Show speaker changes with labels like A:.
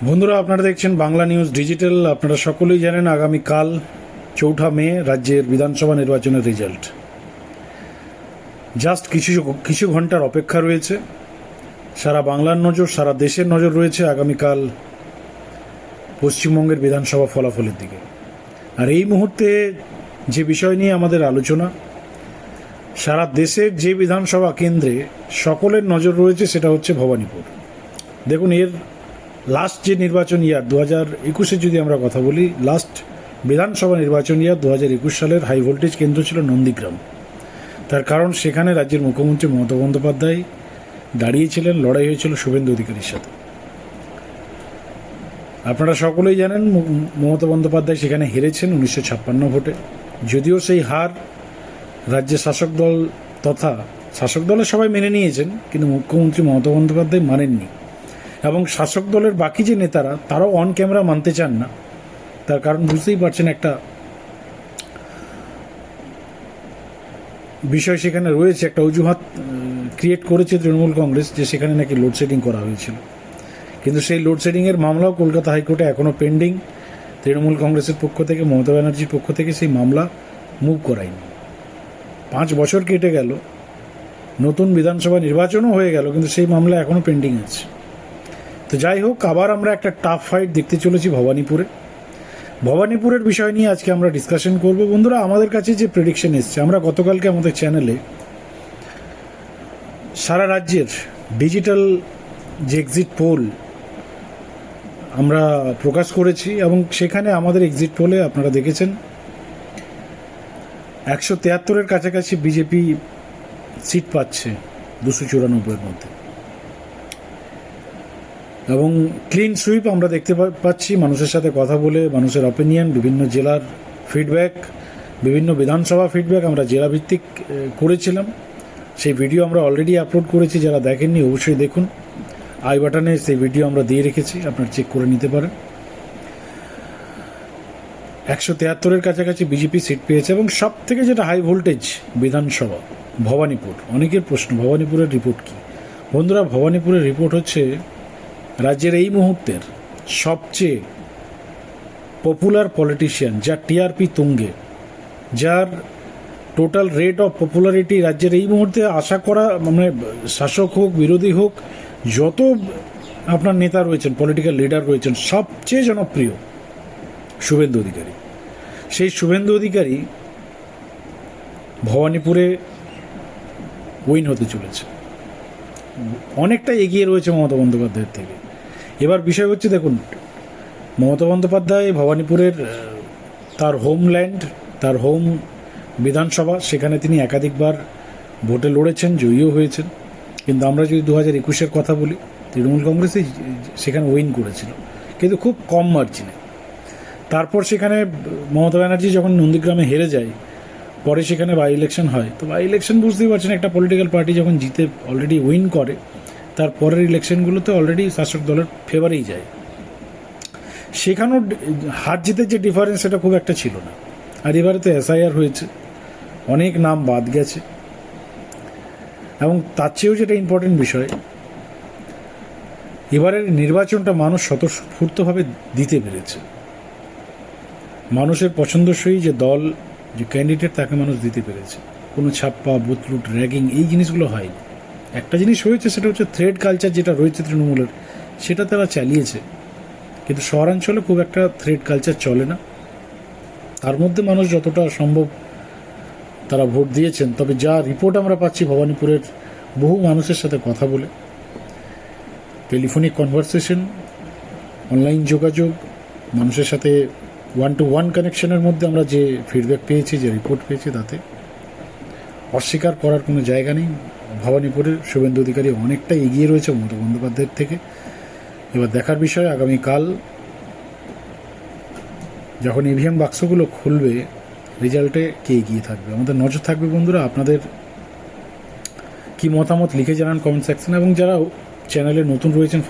A: বন্ধুরা, আপনারা দেখছেন বাংলা নিউজ ডিজিটাল। আপনারা সকলেই জানেন আগামীকাল 4 মে রাজ্যের বিধানসভা নির্বাচনের রেজাল্ট। জাস্ট কিছু ঘন্টার অপেক্ষা রয়েছে। সারা বাংলার নজর, সারা দেশের নজর রয়েছে আগামীকাল পশ্চিমবঙ্গের বিধানসভা ফলাফলের দিকে। আর এই মুহূর্তে যে বিষয় নিয়ে আমাদের আলোচনা, সারা দেশের যে বিধানসভা কেন্দ্রে সকলের নজর রয়েছে সেটা হচ্ছে ভবানীপুর। দেখুন, এর লাস্ট যে নির্বাচন ইয়ার 2021-এর যদি আমরা কথা বলি, লাস্ট বিধানসভা নির্বাচন ইয়ার 2021 সালের হাই ভোল্টেজ কেন্দ্র ছিল নন্দীগ্রাম। তার কারণ সেখানে রাজ্যের মুখ্যমন্ত্রী মমতা বন্দ্যোপাধ্যায় দাঁড়িয়েছিলেন, লড়াই হয়েছিল শুভেন্দু অধিকারীর সাথে। আপনারা সকলেই জানেন মমতা বন্দ্যোপাধ্যায় সেখানে হেরেছেন 1956 ভোটে। যদিও সেই হার রাজ্যের শাসক দল তথা শাসক দলের সবাই মেনে নিয়েছেন, কিন্তু মুখ্যমন্ত্রী মমতা বন্দ্যোপাধ্যায় মানেননি। এবং শাসক দলের বাকি যে নেতারা তারাও অন ক্যামেরা মানতে চান না। তার কারণ বুঝতেই পারছেন, একটা বিষয় সেখানে রয়েছে, একটা অজুহাত ক্রিয়েট করেছে তৃণমূল কংগ্রেস যে সেখানে নাকি লোডশেডিং করা হয়েছিল। কিন্তু সেই লোডশেডিংয়ের মামলাও কলকাতা হাইকোর্টে এখনও পেন্ডিং। তৃণমূল কংগ্রেসের পক্ষ থেকে, মমতা ব্যানার্জির পক্ষ থেকে সেই মামলা মুভ করায়নি। 5 বছর কেটে গেল, নতুন বিধানসভা নির্বাচনও হয়ে গেল, কিন্তু সেই মামলা এখনও পেন্ডিং আছে। তো যাই হোক, আবার আমরা একটা টাফ ফাইট দেখতে চলেছি ভবানীপুরের বিষয় নিয়ে আজকে আমরা ডিসকাশন করব। বন্ধুরা, আমাদের কাছে যে প্রেডিকশন এসছে, আমরা গতকালকে আমাদের চ্যানেলে সারা রাজ্যের ডিজিটাল যে এক্সিট পোল আমরা প্রকাশ করেছি, এবং সেখানে আমাদের এক্সিট পোলে আপনারা দেখেছেন 173-এর কাছাকাছি বিজেপি সিট পাচ্ছে 294-এর মধ্যে, এবং ক্লিন সুইপ আমরা দেখতে পাচ্ছি। মানুষের সাথে কথা বলে, মানুষের অপিনিয়ন, বিভিন্ন জেলার ফিডব্যাক, বিভিন্ন বিধানসভা ফিডব্যাক আমরা জেলাভিত্তিক করেছিলাম। সেই ভিডিও আমরা অলরেডি আপলোড করেছি। যারা দেখেননি অবশ্যই দেখুন। আই বাটনে সেই ভিডিও আমরা দিয়ে রেখেছি, আপনারা চেক করে নিতে পারেন। 173-এর কাছাকাছি বিজেপি সিট পেয়েছে, এবং সব থেকে যেটা হাই ভোল্টেজ বিধানসভা ভবানীপুর। অনেকের প্রশ্ন, ভবানীপুরের রিপোর্ট কী? বন্ধুরা, ভবানীপুরের রিপোর্ট হচ্ছে রাজ্যের এই মুহূর্তের সবচেয়ে পপুলার পলিটিশিয়ান, যার টিআরপি তুঙ্গে, যার টোটাল রেট অফ পপুলারিটি রাজ্যের এই মুহূর্তে আশা করা, মানে শাসক হোক বিরোধী হোক, যত আপনার নেতা রয়েছেন, পলিটিক্যাল লিডার রয়েছেন, সবচেয়ে জনপ্রিয় শুভেন্দু অধিকারী। সেই শুভেন্দু অধিকারী ভবানীপুরে উইন হতে চলেছে, অনেকটা এগিয়ে রয়েছে মমতা বন্দ্যোপাধ্যায়ের থেকে। এবার বিষয় হচ্ছে, দেখুন, মমতা বন্দ্যোপাধ্যায় ভবানীপুরের তার হোমল্যান্ড, তার হোম বিধানসভা, সেখানে তিনি একাধিকবার ভোটে লড়েছেন, জয়ীও হয়েছেন। কিন্তু আমরা যদি 2021-এর কথা বলি, তৃণমূল কংগ্রেসই সেখানে উইন করেছিল, কিন্তু খুব কম মার্জিনে। তারপর সেখানে মমতা ব্যানার্জি যখন নন্দীগ্রামে হেরে যায়, পরে সেখানে বাই ইলেকশন হয়। তো বাই ইলেকশন বুঝতেই পারছেন, একটা পলিটিক্যাল পার্টি যখন জিতে অলরেডি উইন করে, তার পরের ইলেকশনগুলোতে অলরেডি শাসক দলের ফেভারেই যায়। সেখানেও হার জিতের যে ডিফারেন্স, সেটা খুব একটা ছিল না। আর এবারে তো এসআইআর হয়েছে, অনেক নাম বাদ গেছে, এবং তার চেয়েও যেটা ইম্পর্টেন্ট বিষয়, এবারের নির্বাচনটা মানুষ স্বতঃস্ফূর্তভাবে দিতে পেরেছে। মানুষের পছন্দসই যে দল, যে ক্যান্ডিডেট, তাকে মানুষ দিতে পেরেছে। কোনো ছাপ্পা, বুথলুট, র্যাগিং, এই জিনিসগুলো হয়নি। একটা জিনিস হয়েছে, সেটা হচ্ছে থ্রেড কালচার যেটা রয়েছে তৃণমূলের, সেটা তারা চালিয়েছে। কিন্তু শহরাঞ্চলে খুব একটা থ্রেড কালচার চলে না। তার মধ্যে মানুষ যতটা সম্ভব তারা ভোট দিয়েছেন। তবে যা রিপোর্ট আমরা পাচ্ছি ভবানীপুরের বহু মানুষের সাথে কথা বলে, টেলিফোনিক কনভারসেশন, অনলাইন যোগাযোগ, মানুষের সাথে 1-to-1 কানেকশনের মধ্যে আমরা যে ফিডব্যাক পেয়েছি, যে রিপোর্ট পেয়েছি, তাতে অস্বীকার করার কোনো জায়গা নেই। ভবানীপুরের শুভেন্দু অধিকারী অনেকটা এগিয়ে রয়েছে মমতা বন্দ্যোপাধ্যায়ের থেকে। এবার দেখার বিষয়, আগামীকাল যখন ইভিএম বাক্সগুলো খুলবে, রেজাল্টে কে এগিয়ে থাকবে, আমাদের নজর থাকবে। বন্ধুরা, আপনাদের কি মতামত লিখে জানান কমেন্ট সেকশনে, এবং যারা চ্যানেলে নতুন রয়েছেন,